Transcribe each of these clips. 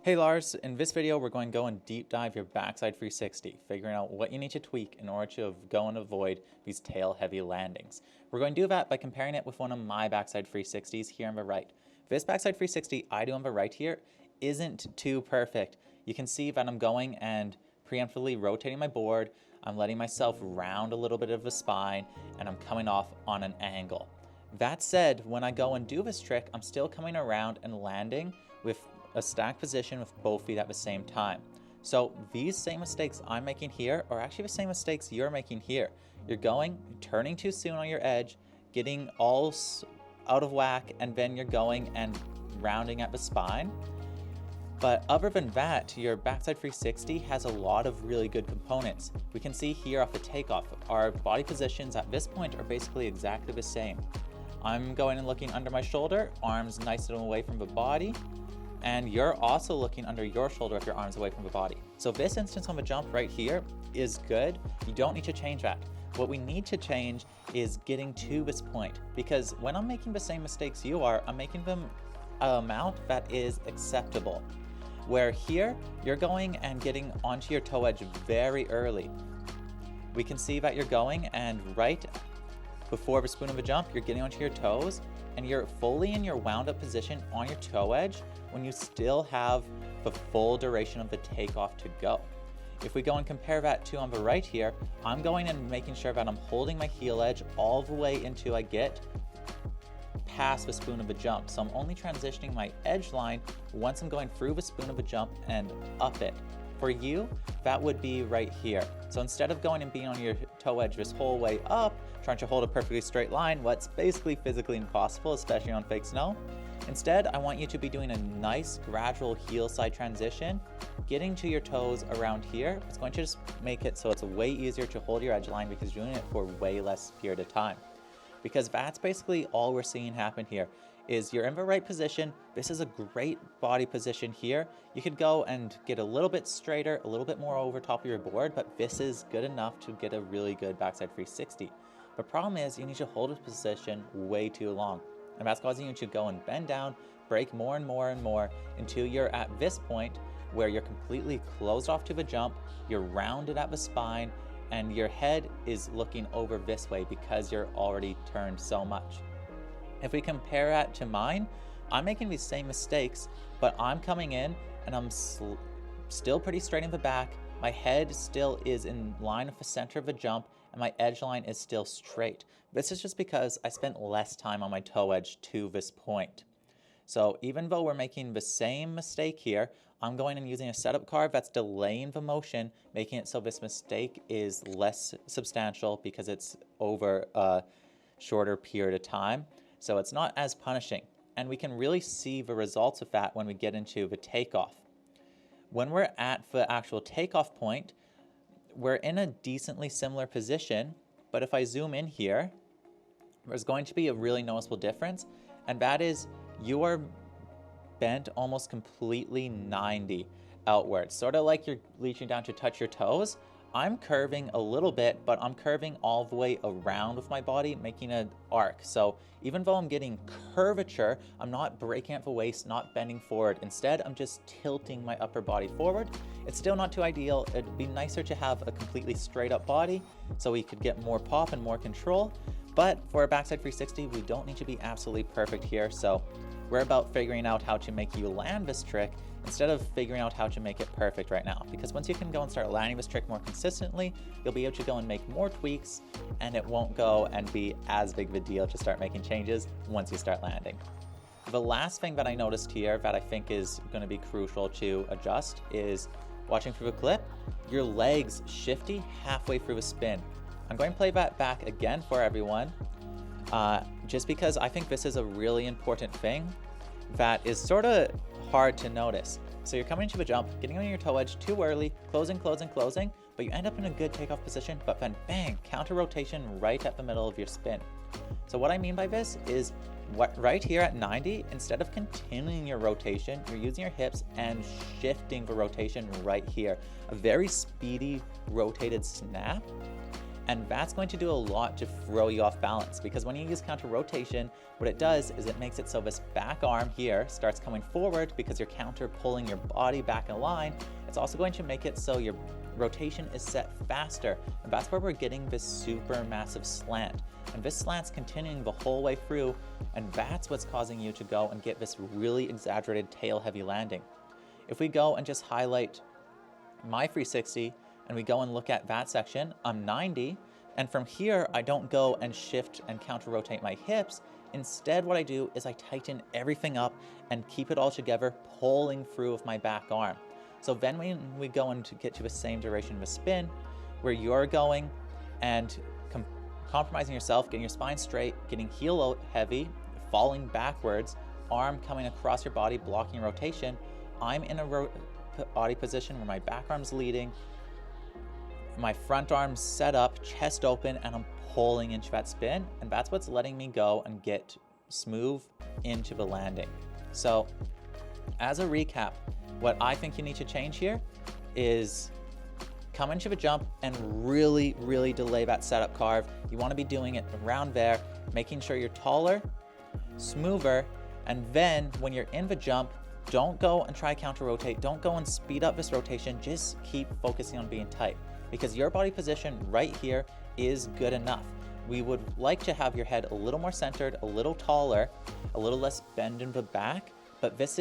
Hey Lars, in this video we're going to go and deep dive your backside 360, figuring out what you need to tweak in order to go and avoid these tail heavy landings. We're going to do that by comparing it with one of my backside 360s here on the right. This backside 360 I do on the right here isn't too perfect. You can see that I'm going and preemptively rotating my board, I'm letting myself round a little bit of the spine, and I'm coming off on an angle. That said, when I go and do this trick, I'm still coming around and landing with a stacked position with both feet at the same time. So these same mistakes I'm making here are actually the same mistakes you're making here. You're turning too soon on your edge, getting all out of whack, and then you're going and rounding at the spine. But other than that, your backside 360 has a lot of really good components. We can see here off the takeoff, our body positions at this point are basically exactly the same. I'm going and looking under my shoulder, arms nice and away from the body, and you're also looking under your shoulder with your arms away from the body. So this instance on the jump right here is good. You don't need to change that. What we need to change is getting to this point, because when I'm making the same mistakes you are, I'm making them an amount that is acceptable. Where here, you're going and getting onto your toe edge very early. We can see that you're going and right before the spoon of a jump, you're getting onto your toes and you're fully in your wound up position on your toe edge when you still have the full duration of the takeoff to go. If we go and compare that to on the right here, I'm going and making sure that I'm holding my heel edge all the way until I get past the spoon of a jump. So I'm only transitioning my edge line once I'm going through the spoon of a jump and up it. For you, that would be right here. So instead of going and being on your toe edge this whole way up, trying to hold a perfectly straight line, what's basically physically impossible, especially on fake snow, instead I want you to be doing a nice gradual heel side transition, getting to your toes around here. It's going to just make it so it's way easier to hold your edge line because you're doing it for way less period of time. Because that's basically all we're seeing happen here is you're in the right position. This is a great body position here. You could go and get a little bit straighter, a little bit more over top of your board, but this is good enough to get a really good backside 360. The problem is you need to hold this position way too long, and that's causing you to go and bend down, break more and more and more until you're at this point where you're completely closed off to the jump, you're rounded at the spine, and your head is looking over this way because you're already turned so much. If we compare that to mine, I'm making these same mistakes, but I'm coming in and I'm still pretty straight in the back. My head still is in line with the center of the jump, and my edge line is still straight. This is just because I spent less time on my toe edge to this point. So even though we're making the same mistake here, I'm going and using a setup carve that's delaying the motion, making it so this mistake is less substantial because it's over a shorter period of time. So it's not as punishing. And we can really see the results of that when we get into the takeoff. When we're at the actual takeoff point, we're in a decently similar position, but if I zoom in here, there's going to be a really noticeable difference, and that is you are bent almost completely 90 outwards, sort of like you're reaching down to touch your toes. I'm curving a little bit, but I'm curving all the way around with my body, making an arc. So even though I'm getting curvature, I'm not breaking at the waist, not bending forward. Instead, I'm just tilting my upper body forward. It's still not too ideal. It'd be nicer to have a completely straight up body so we could get more pop and more control. But for a backside 360, we don't need to be absolutely perfect here. So we're about figuring out how to make you land this trick instead of figuring out how to make it perfect right now. Because once you can go and start landing this trick more consistently, you'll be able to go and make more tweaks, and it won't go and be as big of a deal to start making changes once you start landing. The last thing that I noticed here that I think is going to be crucial to adjust is watching through the clip, your legs shifty halfway through a spin. I'm going to play that back again for everyone, just because I think this is a really important thing that is sort of hard to notice. So you're coming to the jump, getting on your toe edge too early, closing, but you end up in a good takeoff position, but then bang, counter rotation right at the middle of your spin. So what I mean by this is right here at 90, instead of continuing your rotation, you're using your hips and shifting the rotation right here. A very speedy rotated snap. And that's going to do a lot to throw you off balance, because when you use counter rotation, what it does is it makes it so this back arm here starts coming forward because you're counter pulling your body back in line. It's also going to make it so your rotation is set faster, and that's where we're getting this super massive slant. And this slant's continuing the whole way through, and that's what's causing you to go and get this really exaggerated tail heavy landing. If we go and just highlight my 360 and we go and look at that section, I'm 90, and from here I don't go and shift and counter rotate my hips. Instead, what I do is I tighten everything up and keep it all together, pulling through with my back arm. So then when we go and get to the same duration of a spin, where you're going and compromising yourself, getting your spine straight, getting heel heavy, falling backwards, arm coming across your body, blocking rotation, I'm in a body position where my back arm's leading, my front arm's set up, chest open, and I'm pulling into that spin, and that's what's letting me go and get smooth into the landing. So as a recap, what I think you need to change here is come into the jump and really, really delay that setup carve. You want to be doing it around there, making sure you're taller, smoother, and then when you're in the jump, don't go and try counter rotate. Don't go and speed up this rotation. Just keep focusing on being tight, because your body position right here is good enough. We would like to have your head a little more centered, a little taller, a little less bend in the back, but this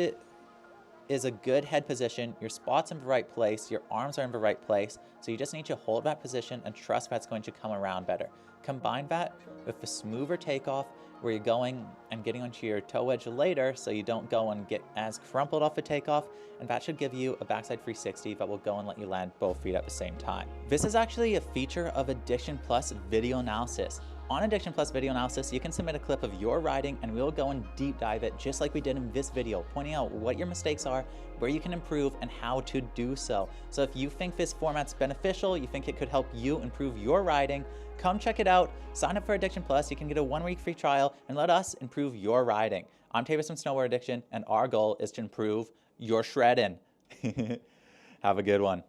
is a good head position. Your spot's in the right place, your arms are in the right place, so you just need to hold that position and trust that's going to come around better. Combine that with the smoother takeoff, where you're going and getting onto your toe edge later so you don't go and get as crumpled off the takeoff, and that should give you a backside 360 that will go and let you land both feet at the same time. This is actually a feature of Addiction Plus Video Analysis. On Addiction Plus Video Analysis, you can submit a clip of your riding and we'll go and deep dive it just like we did in this video, pointing out what your mistakes are, where you can improve, and how to do so. So if you think this format's beneficial, you think it could help you improve your riding, come check it out. Sign up for Addiction Plus. You can get a 1-week free trial and let us improve your riding. I'm Tavis from Snowboard Addiction, and our goal is to improve your shredding. Have a good one.